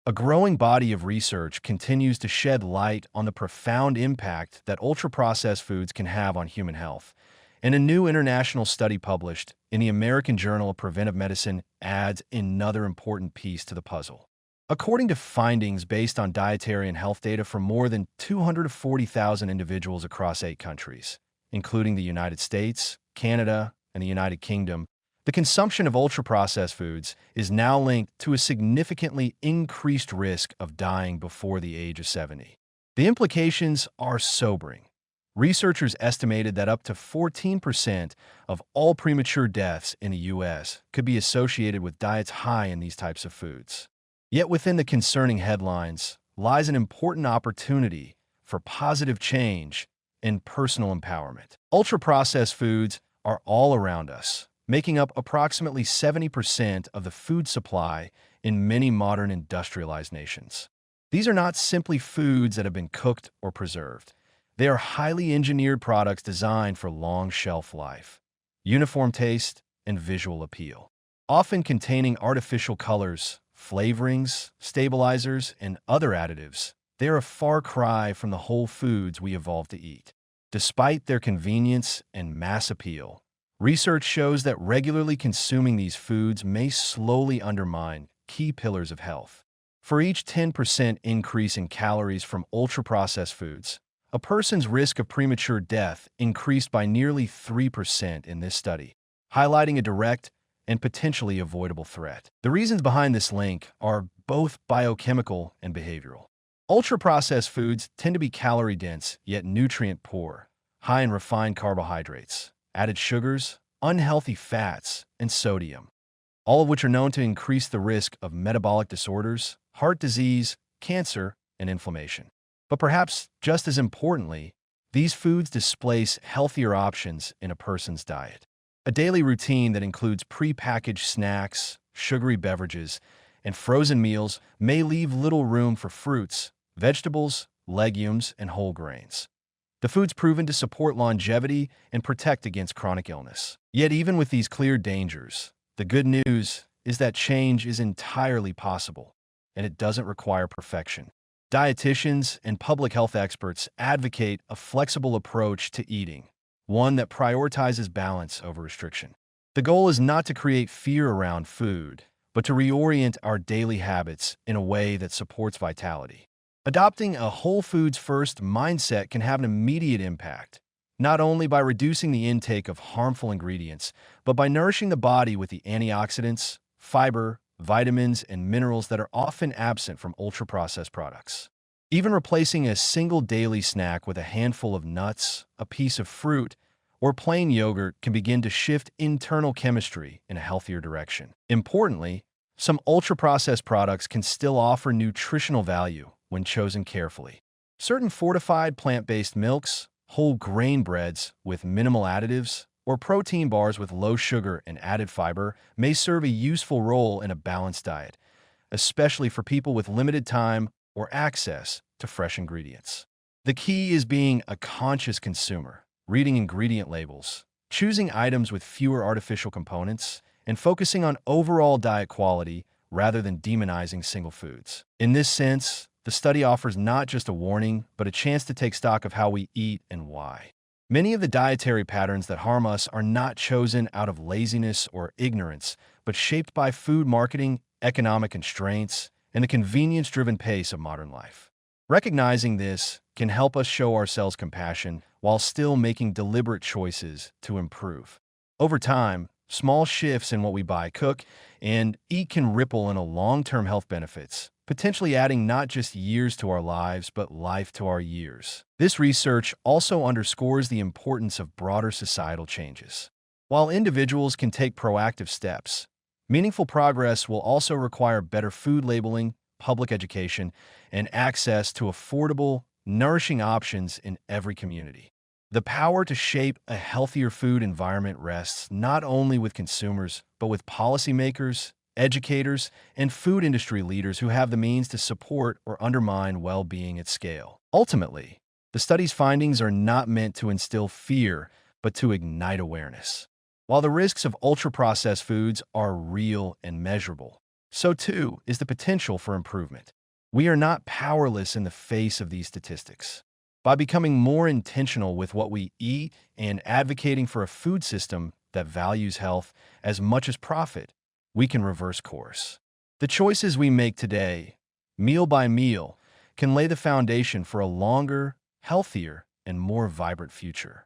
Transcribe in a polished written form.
A growing body of research continues to shed light on the profound impact that ultra-processed foods can have on human health, and a new international study published in the American Journal of Preventive Medicine adds another important piece to the puzzle. According to findings based on dietary and health data from more than 240,000 individuals across 8 countries, including the United States, Canada, and the United Kingdom, the consumption of ultra-processed foods is now linked to a significantly increased risk of dying before the age of 70. The implications are sobering. Researchers estimated that up to 14% of all premature deaths in the U.S. could be associated with diets high in these types of foods. Yet within the concerning headlines lies an important opportunity for positive change and personal empowerment. Ultra-processed foods are all around us, making up approximately 70% of the food supply in many modern industrialized nations. These are not simply foods that have been cooked or preserved. They are highly engineered products designed for long shelf life, uniform taste, and visual appeal. Often containing artificial colors, flavorings, stabilizers, and other additives, they are a far cry from the whole foods we evolved to eat. Despite their convenience and mass appeal, research shows that regularly consuming these foods may slowly undermine key pillars of health. For each 10% increase in calories from ultra-processed foods, a person's risk of premature death increased by nearly 3% in this study, highlighting a direct and potentially avoidable threat. The reasons behind this link are both biochemical and behavioral. Ultra-processed foods tend to be calorie-dense yet nutrient-poor, high in refined carbohydrates, added sugars, unhealthy fats, and sodium, all of which are known to increase the risk of metabolic disorders, heart disease, cancer, and inflammation. But perhaps just as importantly, these foods displace healthier options in a person's diet. A daily routine that includes pre-packaged snacks, sugary beverages, and frozen meals may leave little room for fruits, vegetables, legumes, and whole grains. The food's proven to support longevity and protect against chronic illness. Yet even with these clear dangers, the good news is that change is entirely possible, and it doesn't require perfection. Dietitians and public health experts advocate a flexible approach to eating, one that prioritizes balance over restriction. The goal is not to create fear around food, but to reorient our daily habits in a way that supports vitality. Adopting a whole foods first mindset can have an immediate impact, not only by reducing the intake of harmful ingredients, but by nourishing the body with the antioxidants, fiber, vitamins, and minerals that are often absent from ultra-processed products. Even replacing a single daily snack with a handful of nuts, a piece of fruit, or plain yogurt can begin to shift internal chemistry in a healthier direction. Importantly, some ultra-processed products can still offer nutritional value when chosen carefully. Certain fortified plant-based milks, whole grain breads with minimal additives, or protein bars with low sugar and added fiber may serve a useful role in a balanced diet, especially for people with limited time or access to fresh ingredients. The key is being a conscious consumer, reading ingredient labels, choosing items with fewer artificial components, and focusing on overall diet quality rather than demonizing single foods. In this sense, the study offers not just a warning, but a chance to take stock of how we eat and why. Many of the dietary patterns that harm us are not chosen out of laziness or ignorance, but shaped by food marketing, economic constraints, and the convenience-driven pace of modern life. Recognizing this can help us show ourselves compassion while still making deliberate choices to improve. Over time, small shifts in what we buy, cook, and eat can ripple into long-term health benefits, potentially adding not just years to our lives, but life to our years. This research also underscores the importance of broader societal changes. While individuals can take proactive steps, meaningful progress will also require better food labeling, public education, and access to affordable, nourishing options in every community. The power to shape a healthier food environment rests not only with consumers, but with policymakers, educators, and food industry leaders who have the means to support or undermine well-being at scale. Ultimately, the study's findings are not meant to instill fear, but to ignite awareness. While the risks of ultra-processed foods are real and measurable, so too is the potential for improvement. We are not powerless in the face of these statistics. By becoming more intentional with what we eat and advocating for a food system that values health as much as profit, we can reverse course. The choices we make today, meal by meal, can lay the foundation for a longer, healthier, and more vibrant future.